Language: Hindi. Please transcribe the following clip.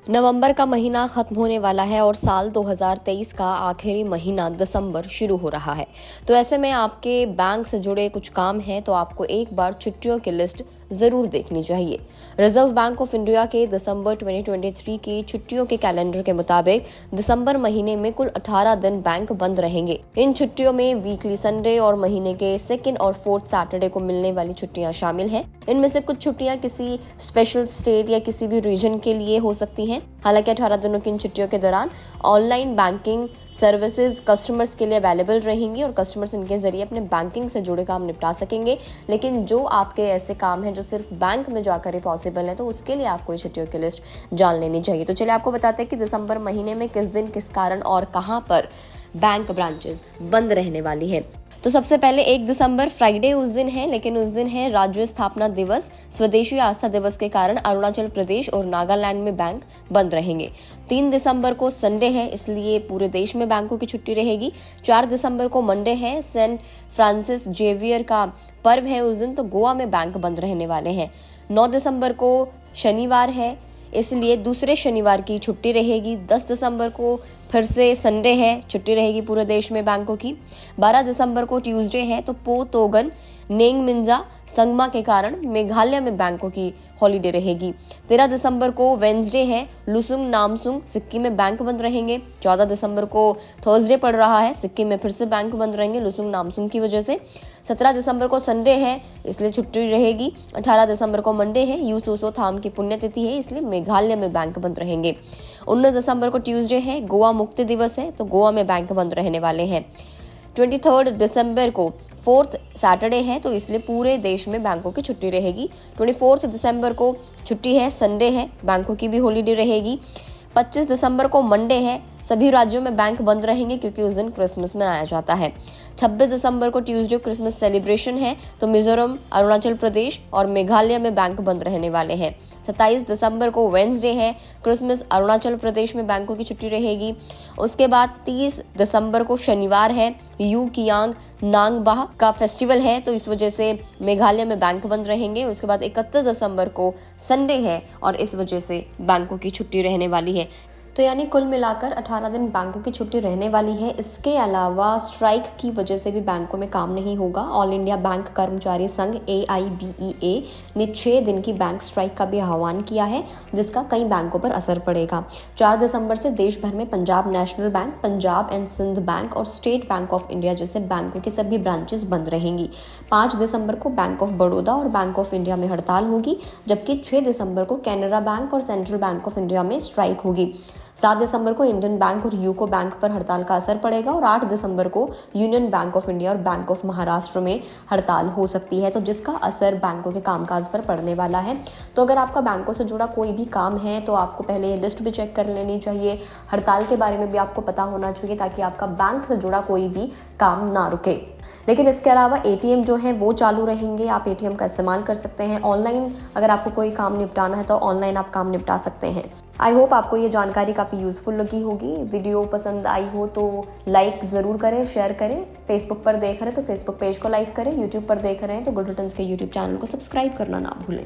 नवंबर का महीना खत्म होने वाला है और साल 2023 का आखिरी महीना दिसंबर शुरू हो रहा है। तो ऐसे में आपके बैंक से जुड़े कुछ काम हैं तो आपको एक बार छुट्टियों की लिस्ट जरूर देखनी चाहिए। रिजर्व बैंक ऑफ इंडिया के दिसंबर 2023 की छुट्टियों के कैलेंडर के मुताबिक दिसंबर महीने में कुल 18 दिन बैंक बंद रहेंगे। इन छुट्टियों में वीकली संडे और महीने के सेकंड और फोर्थ सैटरडे को मिलने वाली छुट्टियां शामिल हैं। इनमें से कुछ छुट्टियां किसी स्पेशल स्टेट या किसी भी रीजन के लिए हो सकती हैं। हालांकि 18 दिनों की इन छुट्टियों के दौरान ऑनलाइन बैंकिंग सर्विसेज कस्टमर्स के लिए अवेलेबल रहेंगी और कस्टमर्स इनके जरिए अपने बैंकिंग से जुड़े काम निपटा सकेंगे। लेकिन जो आपके ऐसे काम हैं जो सिर्फ बैंक में जाकर ही पॉसिबल है, तो उसके लिए आपको ये छुट्टियों की लिस्ट जान लेनी चाहिए। तो चलिए आपको बताते हैं कि दिसंबर महीने में किस दिन, किस कारण और कहां पर बैंक ब्रांचेस बंद रहने वाली है। तो सबसे पहले 1 दिसंबर फ्राइडे उस दिन है, लेकिन उस दिन है राज्य स्थापना दिवस। स्वदेशी आस्था दिवस के कारण अरुणाचल प्रदेश और नागालैंड में बैंक बंद रहेंगे। 3 दिसंबर को संडे है, इसलिए पूरे देश में बैंकों की छुट्टी रहेगी। 4 दिसंबर को मंडे है, सेंट फ्रांसिस जेवियर का पर्व है उस दिन, तो गोवा में बैंक बंद रहने वाले हैं। 9 दिसंबर को शनिवार है, इसलिए दूसरे शनिवार की छुट्टी रहेगी। 10 दिसंबर को फिर से संडे है, छुट्टी रहेगी पूरे देश में बैंकों की। 12 दिसंबर को ट्यूसडे है, तो पो तोगन नेंग मिंजा संगमा के कारण मेघालय में बैंकों की हॉलीडे रहेगी। 13 दिसंबर को वेंसडे है, लुसुंग नामसुंग सिक्किम में बैंक बंद रहेंगे। 14 दिसंबर को थर्सडे पड़ रहा है, सिक्किम में फिर से बैंक बंद रहेंगे लुसुंग नामसुंग की वजह से। 17 दिसंबर को संडे है, इसलिए छुट्टी रहेगी। 18 दिसंबर को मंडे है, यू सोसो थाम की पुण्यतिथि है, इसलिए मेघालय में बैंक बंद रहेंगे। 19 दिसंबर को ट्यूसडे है, गोवा मुक्ति दिवस है, तो गोवा में बैंक बंद रहने वाले हैं। 23 दिसंबर को फोर्थ सैटरडे है, तो इसलिए पूरे देश में बैंकों की छुट्टी रहेगी। 24 दिसंबर को छुट्टी है, संडे है, बैंकों की भी हॉलीडे रहेगी। 25 दिसंबर को मंडे है, सभी राज्यों में बैंक बंद रहेंगे क्योंकि उस दिन क्रिसमस मनाया जाता है। 26 दिसंबर को ट्यूसडे क्रिसमस सेलिब्रेशन है, तो मिजोरम, अरुणाचल प्रदेश और मेघालय में बैंक बंद रहने वाले हैं। 27 दिसंबर को वेंसडे है, क्रिसमस, अरुणाचल प्रदेश में बैंकों की छुट्टी रहेगी। उसके बाद 30 दिसंबर को शनिवार है, यू कियांग नांगबाह का फेस्टिवल है, तो इस वजह से मेघालय में बैंक बंद रहेंगे। उसके बाद 31 दिसंबर को संडे है और इस वजह से बैंकों की छुट्टी रहने वाली है। तो यानी कुल मिलाकर 18 दिन बैंकों की छुट्टी रहने वाली है। इसके अलावा स्ट्राइक की वजह से भी बैंकों में काम नहीं होगा। ऑल इंडिया बैंक कर्मचारी संघ AIBEA ने 6 दिन की बैंक स्ट्राइक का भी आह्वान किया है, जिसका कई बैंकों पर असर पड़ेगा। 4 दिसंबर से देश भर में Punjab National Bank, Punjab and Sindh Bank और स्टेट बैंक ऑफ इंडिया जैसे बैंकों की सभी ब्रांचेस बंद रहेंगी। 5 दिसंबर को बैंक ऑफ बड़ौदा और बैंक ऑफ इंडिया में हड़ताल होगी, जबकि 6 दिसंबर को कैनरा बैंक और सेंट्रल बैंक ऑफ इंडिया में स्ट्राइक होगी। 7 दिसंबर को इंडियन बैंक और यूको बैंक पर हड़ताल का असर पड़ेगा और 8 दिसंबर को यूनियन बैंक ऑफ इंडिया और बैंक ऑफ महाराष्ट्र में हड़ताल हो सकती है, तो जिसका असर बैंकों के कामकाज पर पड़ने वाला है। तो अगर आपका बैंकों से जुड़ा कोई भी काम है तो आपको पहले ये लिस्ट भी चेक कर लेनी चाहिए। हड़ताल के बारे में भी आपको पता होना चाहिए ताकि आपका बैंक से जुड़ा कोई भी काम ना रुके। लेकिन इसके अलावा ATM जो है वो चालू रहेंगे, आप ATM का इस्तेमाल कर सकते हैं। ऑनलाइन अगर आपको कोई काम निपटाना है तो ऑनलाइन आप काम निपटा सकते हैं। आई होप आपको ये जानकारी काफ़ी यूजफुल लगी होगी। वीडियो पसंद आई हो तो लाइक ज़रूर करें, शेयर करें। फेसबुक पर देख रहे हैं तो फेसबुक पेज को लाइक करें, यूट्यूब पर देख रहे हैं तो गुड रिटर्न्स के यूट्यूब चैनल को सब्सक्राइब करना ना भूलें।